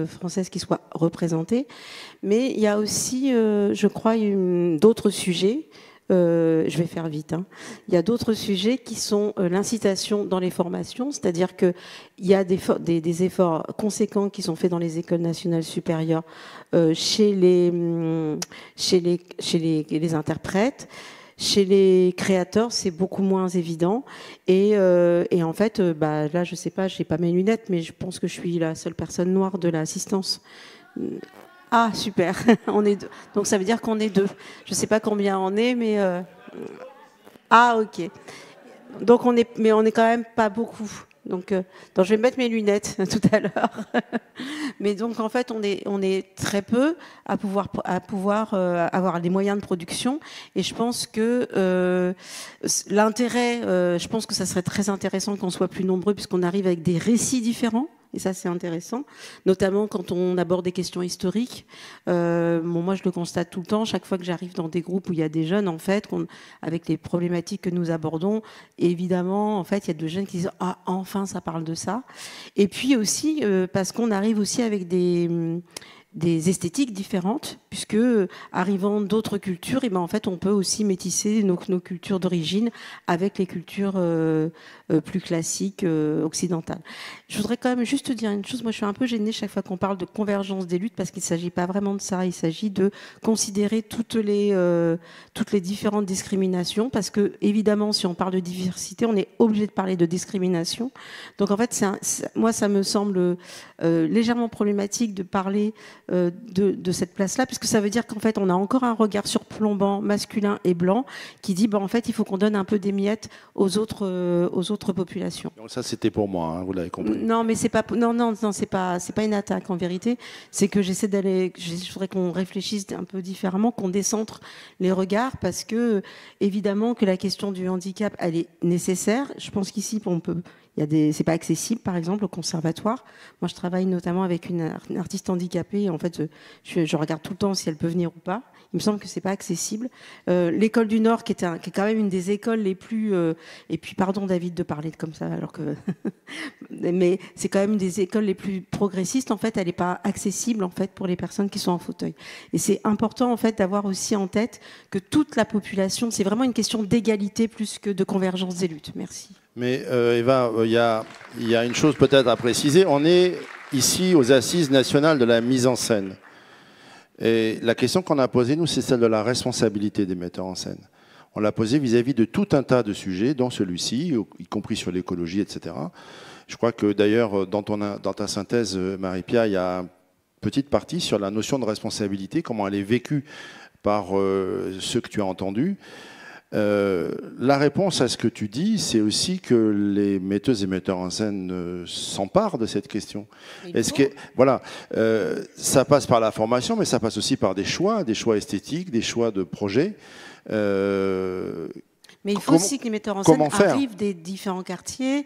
française qui soit représentée. Mais il y a aussi, je crois, d'autres sujets. Je vais faire vite. Il y a d'autres sujets qui sont l'incitation dans les formations, c'est-à-dire qu'il y a des efforts conséquents qui sont faits dans les écoles nationales supérieures chez les interprètes. Chez les créateurs, c'est beaucoup moins évident. Et en fait, là, je sais pas, j'ai pas mes lunettes, mais je pense que je suis la seule personne noire de l'assistance. Ah, super. On est deux. Donc ça veut dire qu'on est deux. Je ne sais pas combien on est, mais... Ah, ok. Donc mais on est quand même pas beaucoup. Donc je vais mettre mes lunettes tout à l'heure. Mais donc en fait, on est très peu à pouvoir avoir les moyens de production. Et je pense que l'intérêt, je pense que ça serait très intéressant qu'on soit plus nombreux, puisqu'on arrive avec des récits différents. Et ça, c'est intéressant, notamment quand on aborde des questions historiques. Moi, je le constate tout le temps, chaque fois que j'arrive dans des groupes où il y a des jeunes, en fait, avec les problématiques que nous abordons, évidemment, en fait, il y a des jeunes qui disent « Ah, enfin, ça parle de ça ». Et puis aussi, parce qu'on arrive aussi avec des esthétiques différentes, puisque arrivant d'autres cultures, et ben en fait on peut aussi métisser nos cultures d'origine avec les cultures plus classiques occidentales. Je voudrais quand même juste dire une chose, moi je suis un peu gênée chaque fois qu'on parle de convergence des luttes, parce qu'il ne s'agit pas vraiment de ça, il s'agit de considérer toutes les différentes discriminations, parce que évidemment si on parle de diversité, on est obligé de parler de discrimination. Donc en fait, moi ça me semble légèrement problématique de parler de cette place-là, puisque ça veut dire qu'en fait, on a encore un regard surplombant, masculin et blanc, qui dit, en fait, il faut qu'on donne un peu des miettes aux autres populations. Donc ça, c'était pour moi, hein, vous l'avez compris. Non, mais c'est pas une attaque en vérité. C'est que je voudrais qu'on réfléchisse un peu différemment, qu'on décentre les regards, parce que évidemment que la question du handicap, elle est nécessaire. Je pense qu'ici, c'est pas accessible, par exemple, au conservatoire. Moi, je travaille notamment avec une artiste handicapée. En fait, je regarde tout le temps si elle peut venir ou pas. Il me semble que c'est pas accessible. L'école du Nord, qui est quand même une des écoles les plus... et puis, pardon, David, de parler comme ça, alors que... mais c'est quand même une des écoles les plus progressistes. En fait, elle n'est pas accessible, en fait, pour les personnes qui sont en fauteuil. Et c'est important, en fait, d'avoir aussi en tête que toute la population, c'est vraiment une question d'égalité plus que de convergence des luttes. Merci. Mais Eva, il y a une chose peut-être à préciser. On est ici aux Assises nationales de la mise en scène. Et la question qu'on a posée, nous, c'est celle de la responsabilité des metteurs en scène. On l'a posée vis-à-vis de tout un tas de sujets, dont celui-ci, y compris sur l'écologie, etc. Je crois que d'ailleurs, dans ta synthèse, Marie-Pia, il y a une petite partie sur la notion de responsabilité, comment elle est vécue par ceux que tu as entendus. La réponse à ce que tu dis, c'est aussi que les metteuses et metteurs en scène s'emparent de cette question. Ça passe par la formation, mais ça passe aussi par des choix esthétiques, des choix de projets. Mais il faut aussi que les metteurs en scène arrivent des différents quartiers.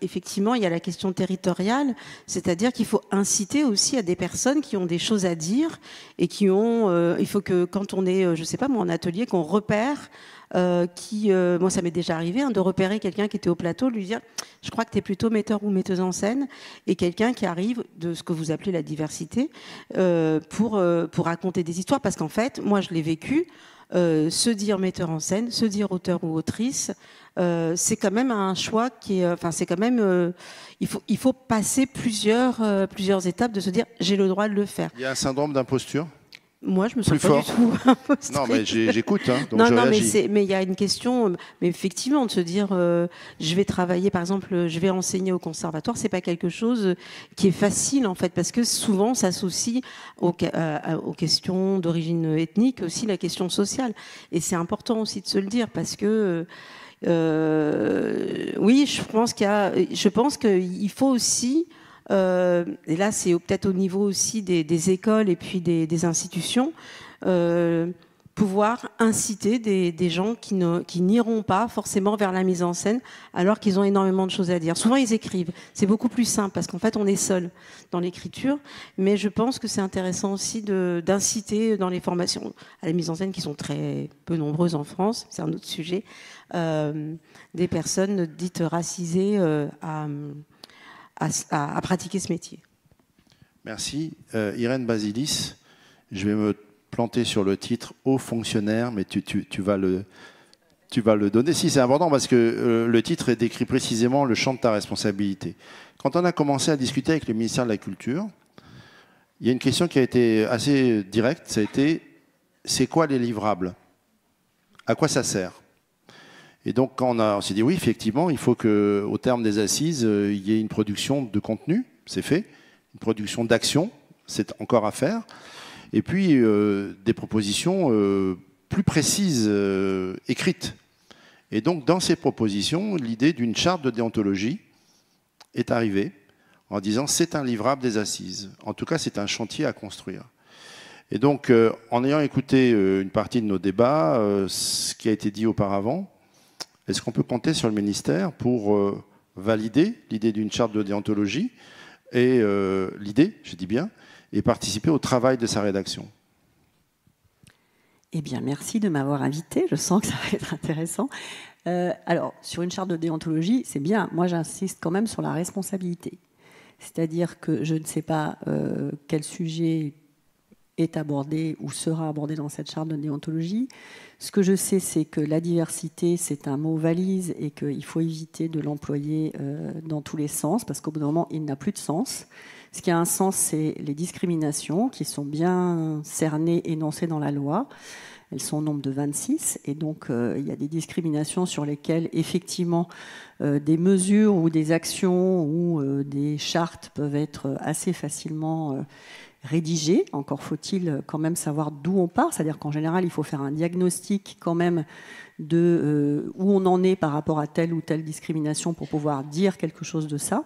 Effectivement, il y a la question territoriale, c'est-à-dire qu'il faut inciter aussi à des personnes qui ont des choses à dire et qui ont... il faut que quand on est, je sais pas moi, en atelier, qu'on repère... moi ça m'est déjà arrivé de repérer quelqu'un qui était au plateau, lui dire je crois que tu es plutôt metteur ou metteuse en scène, et quelqu'un qui arrive de ce que vous appelez la diversité pour raconter des histoires, parce qu'en fait moi je l'ai vécu, se dire metteur en scène, se dire auteur ou autrice, c'est quand même un choix qui est, c'est quand même il faut passer plusieurs étapes de se dire j'ai le droit de le faire. Il y a un syndrome d'imposture. Moi, je me sens pas du tout impostrice. Non, mais j'écoute, hein, donc non, je non, réagis. mais il y a une question, mais effectivement, de se dire, je vais travailler, par exemple, je vais enseigner au conservatoire, c'est pas quelque chose qui est facile, en fait, parce que souvent, ça s'associe aux questions d'origine ethnique, aussi la question sociale. Et c'est important aussi de se le dire, parce que oui, je pense qu'il faut aussi... et là, c'est peut-être au niveau aussi des écoles et puis des institutions, pouvoir inciter des gens qui n'iront pas forcément vers la mise en scène alors qu'ils ont énormément de choses à dire. Souvent, ils écrivent. C'est beaucoup plus simple parce qu'en fait, on est seul dans l'écriture. Mais je pense que c'est intéressant aussi d'inciter dans les formations à la mise en scène qui sont très peu nombreuses en France, c'est un autre sujet, des personnes dites racisées à pratiquer ce métier. Merci. Irène Basilis, je vais me planter sur le titre « Haut fonctionnaire », mais tu vas le donner. Si, c'est important parce que le titre décrit précisément le champ de ta responsabilité. Quand on a commencé à discuter avec le ministère de la Culture, il y a une question qui a été assez directe, ça a été « c'est quoi les livrables ? À quoi ça sert ?» Et donc, quand on s'est dit, oui, effectivement, il faut qu'au terme des assises, il y ait une production de contenu, c'est fait, une production d'action, c'est encore à faire. Et puis, des propositions plus précises, écrites. Et donc, dans ces propositions, l'idée d'une charte de déontologie est arrivée en disant c'est un livrable des assises. En tout cas, c'est un chantier à construire. Et donc, en ayant écouté une partie de nos débats, ce qui a été dit auparavant, est-ce qu'on peut compter sur le ministère pour valider l'idée d'une charte de déontologie et l'idée, je dis bien, et participer au travail de sa rédaction? Eh bien, merci de m'avoir invité. Je sens que ça va être intéressant. Alors, sur une charte de déontologie, c'est bien. Moi, j'insiste quand même sur la responsabilité. C'est-à-dire que je ne sais pas quel sujet est abordé ou sera abordé dans cette charte de déontologie. Ce que je sais, c'est que la diversité, c'est un mot valise et qu'il faut éviter de l'employer dans tous les sens, parce qu'au bout d'un moment, il n'a plus de sens. Ce qui a un sens, c'est les discriminations qui sont bien cernées, énoncées dans la loi. Elles sont au nombre de 26, et donc il y a des discriminations sur lesquelles, effectivement, des mesures ou des actions ou des chartes peuvent être assez facilement rédigées. Encore faut-il quand même savoir d'où on part, c'est-à-dire qu'en général, il faut faire un diagnostic quand même de où on en est par rapport à telle ou telle discrimination pour pouvoir dire quelque chose de ça.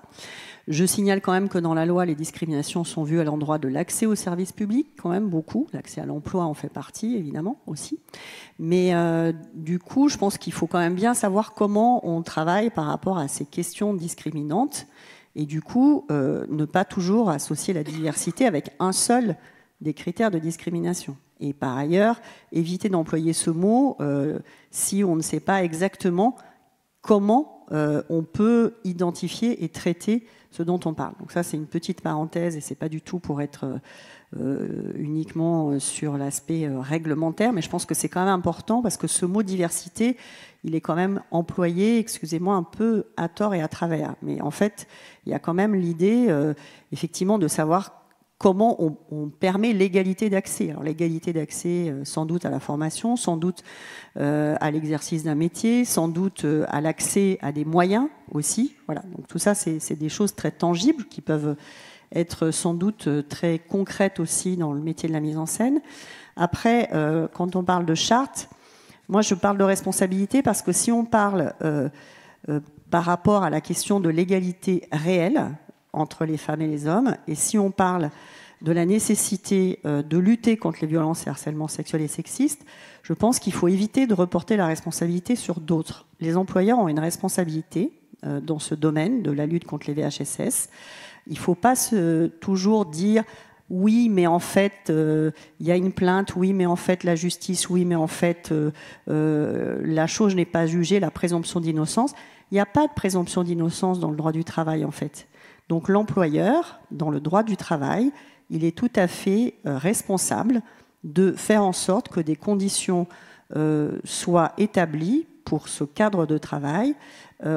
Je signale quand même que dans la loi, les discriminations sont vues à l'endroit de l'accès aux services publics, quand même beaucoup. L'accès à l'emploi en fait partie, évidemment, aussi. Mais du coup, je pense qu'il faut quand même bien savoir comment on travaille par rapport à ces questions discriminantes. Et du coup, ne pas toujours associer la diversité avec un seul des critères de discrimination. Et par ailleurs, éviter d'employer ce mot si on ne sait pas exactement comment on peut identifier et traiter ce dont on parle. Donc ça, c'est une petite parenthèse et c'est pas du tout pour être uniquement sur l'aspect réglementaire, mais je pense que c'est quand même important parce que ce mot diversité, il est quand même employé, excusez-moi, un peu à tort et à travers. Mais en fait, il y a quand même l'idée, effectivement, de savoir comment on permet l'égalité d'accès. Alors l'égalité d'accès, sans doute à la formation, sans doute à l'exercice d'un métier, sans doute à l'accès à des moyens aussi. Voilà. Donc tout ça, c'est des choses très tangibles qui peuvent être sans doute très concrètes aussi dans le métier de la mise en scène. Après, quand on parle de charte, moi je parle de responsabilité parce que si on parle par rapport à la question de l'égalité réelle entre les femmes et les hommes, et si on parle de la nécessité de lutter contre les violences et harcèlements sexuels et sexistes, je pense qu'il faut éviter de reporter la responsabilité sur d'autres. Les employeurs ont une responsabilité dans ce domaine de la lutte contre les VHSS. Il ne faut pas toujours dire « oui, mais en fait, il y a une plainte, oui, mais en fait, la justice, oui, mais en fait, la chose n'est pas jugée, la présomption d'innocence ». Il n'y a pas de présomption d'innocence dans le droit du travail, en fait. Donc l'employeur, dans le droit du travail, il est tout à fait responsable de faire en sorte que des conditions soient établies pour ce cadre de travail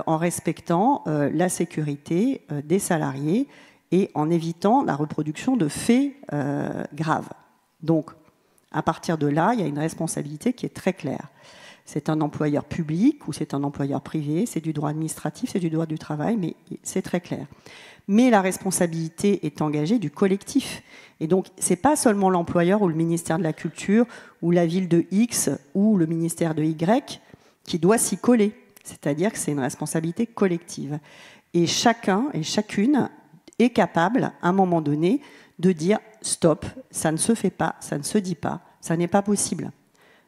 en respectant la sécurité des salariés et en évitant la reproduction de faits graves. Donc, à partir de là, il y a une responsabilité qui est très claire. C'est un employeur public ou c'est un employeur privé, c'est du droit administratif, c'est du droit du travail, mais c'est très clair. Mais la responsabilité est engagée du collectif. Et donc, ce n'est pas seulement l'employeur ou le ministère de la Culture ou la ville de X ou le ministère de Y qui doit s'y coller. C'est-à-dire que c'est une responsabilité collective. Et chacun et chacune est capable, à un moment donné, de dire « stop, ça ne se fait pas, ça ne se dit pas, ça n'est pas possible ».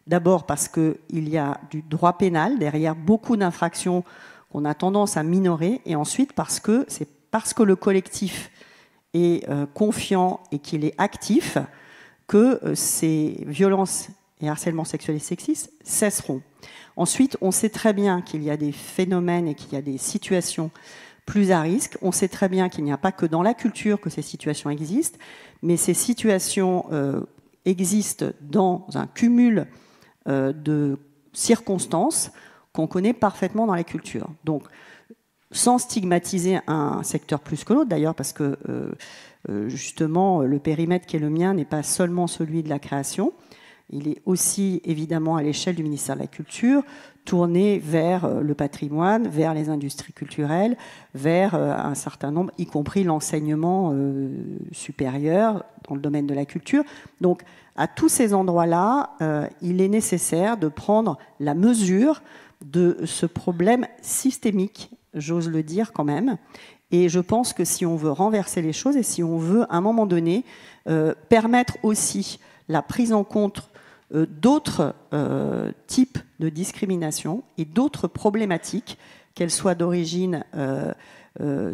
D'abord parce qu'il y a du droit pénal derrière beaucoup d'infractions qu'on a tendance à minorer, et ensuite parce que c'est parce que le collectif est confiant et qu'il est actif que ces violences et harcèlements sexuels et sexistes cesseront. Ensuite, on sait très bien qu'il y a des phénomènes et qu'il y a des situations plus à risque. On sait très bien qu'il n'y a pas que dans la culture que ces situations existent, mais ces situations existent dans un cumul de circonstances qu'on connaît parfaitement dans la culture. Donc, sans stigmatiser un secteur plus que l'autre, d'ailleurs, parce que justement, le périmètre qui est le mien n'est pas seulement celui de la création. il est aussi évidemment à l'échelle du ministère de la Culture, tourné vers le patrimoine, vers les industries culturelles, vers un certain nombre, y compris l'enseignement supérieur dans le domaine de la culture. Donc, à tous ces endroits-là, il est nécessaire de prendre la mesure de ce problème systémique, j'ose le dire quand même. Et je pense que si on veut renverser les choses et si on veut, à un moment donné, permettre aussi la prise en compte d'autres types de discrimination et d'autres problématiques, qu'elles soient d'origine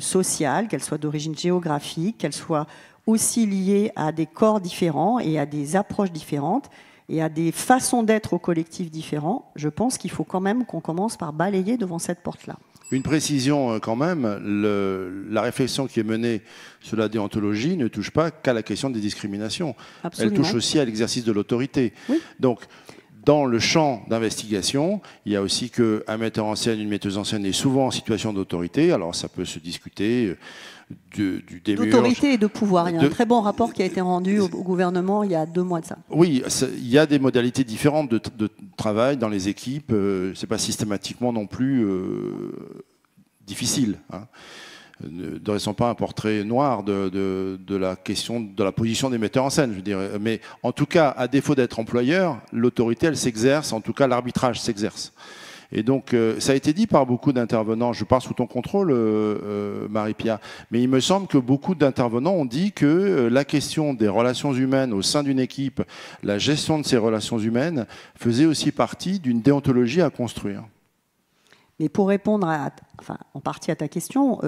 sociale, qu'elles soient d'origine géographique, qu'elles soient aussi liées à des corps différents et à des approches différentes et à des façons d'être au collectif différents, je pense qu'il faut quand même qu'on commence par balayer devant cette porte-là. Une précision quand même, la réflexion qui est menée sur la déontologie ne touche pas qu'à la question des discriminations. Absolument. Elle touche aussi à l'exercice de l'autorité. Oui. Donc, dans le champ d'investigation, il y a aussi qu'un metteur en scène, une metteuse en scène est souvent en situation d'autorité. Alors, ça peut se discuter du démiurge. D'autorité et de pouvoir. Il y a un très bon rapport qui a été rendu au gouvernement il y a 2 mois de ça. Oui, il y a des modalités différentes de travail dans les équipes. C'est pas systématiquement non plus difficile. Hein. Ne dressons pas un portrait noir de la question de la position des metteurs en scène, je dirais. Mais en tout cas, à défaut d'être employeur, l'autorité, elle s'exerce. En tout cas, l'arbitrage s'exerce. Et donc, ça a été dit par beaucoup d'intervenants, je parle sous ton contrôle, Marie-Pia, mais il me semble que beaucoup d'intervenants ont dit que la question des relations humaines au sein d'une équipe, la gestion de ces relations humaines, faisait aussi partie d'une déontologie à construire. Mais pour répondre en partie à ta question,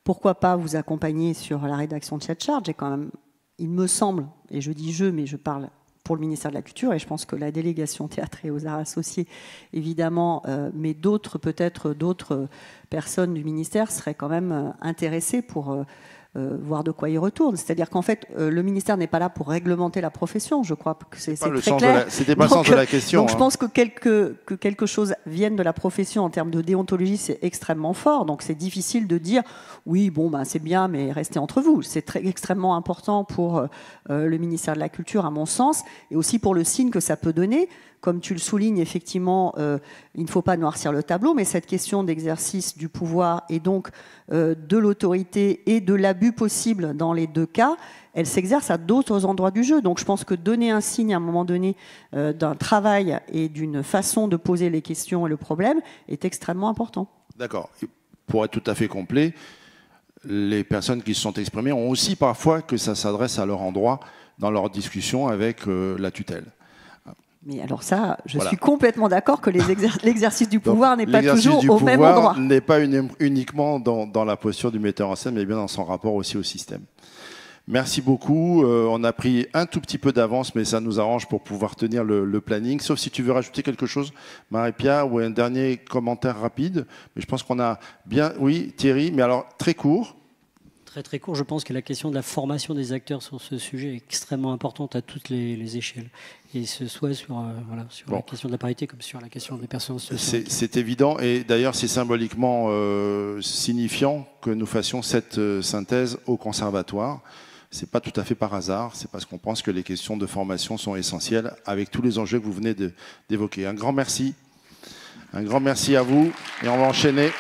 pourquoi pas vous accompagner sur la rédaction de cette charte? J'ai quand même, il me semble, et je dis mais je parle pour le ministère de la Culture, et je pense que la délégation théâtre et aux arts associés, évidemment, mais peut-être d'autres personnes du ministère seraient quand même intéressées pour voir de quoi il retourne. C'est-à-dire qu'en fait, le ministère n'est pas là pour réglementer la profession, je crois que c'est très clair. C'était pas le sens de la question. Donc je pense que quelque chose vienne de la profession en termes de déontologie, c'est extrêmement fort. Donc c'est difficile de dire, oui, bon, ben, c'est bien, mais restez entre vous. C'est extrêmement important pour le ministère de la Culture, à mon sens, et aussi pour le signe que ça peut donner. Comme tu le soulignes, effectivement, il ne faut pas noircir le tableau, mais cette question d'exercice du pouvoir et donc de l'autorité et de l'abus possible dans les 2 cas, elle s'exerce à d'autres endroits du jeu. Donc je pense que donner un signe à un moment donné d'un travail et d'une façon de poser les questions et le problème est extrêmement important. D'accord. Pour être tout à fait complet, les personnes qui se sont exprimées ont aussi parfois que ça s'adresse à leur endroit dans leur discussion avec la tutelle. Mais alors ça, je suis complètement d'accord que l'exercice du pouvoir n'est pas toujours au même endroit. L'exercice du pouvoir n'est pas uniquement dans la posture du metteur en scène, mais bien dans son rapport aussi au système. Merci beaucoup. On a pris un tout petit peu d'avance, mais ça nous arrange pour pouvoir tenir le planning. Sauf si tu veux rajouter quelque chose, Marie-Pia, ou un dernier commentaire rapide. Mais je pense qu'on a bien... Oui, Thierry, mais alors très court. Très court, je pense que la question de la formation des acteurs sur ce sujet est extrêmement importante à toutes les échelles. Et ce soit sur la question de la parité comme sur la question des personnes en situation. C'est évident, et d'ailleurs c'est symboliquement signifiant que nous fassions cette synthèse au conservatoire. C'est pas tout à fait par hasard, c'est parce qu'on pense que les questions de formation sont essentielles avec tous les enjeux que vous venez d'évoquer. Un grand merci à vous, et on va enchaîner.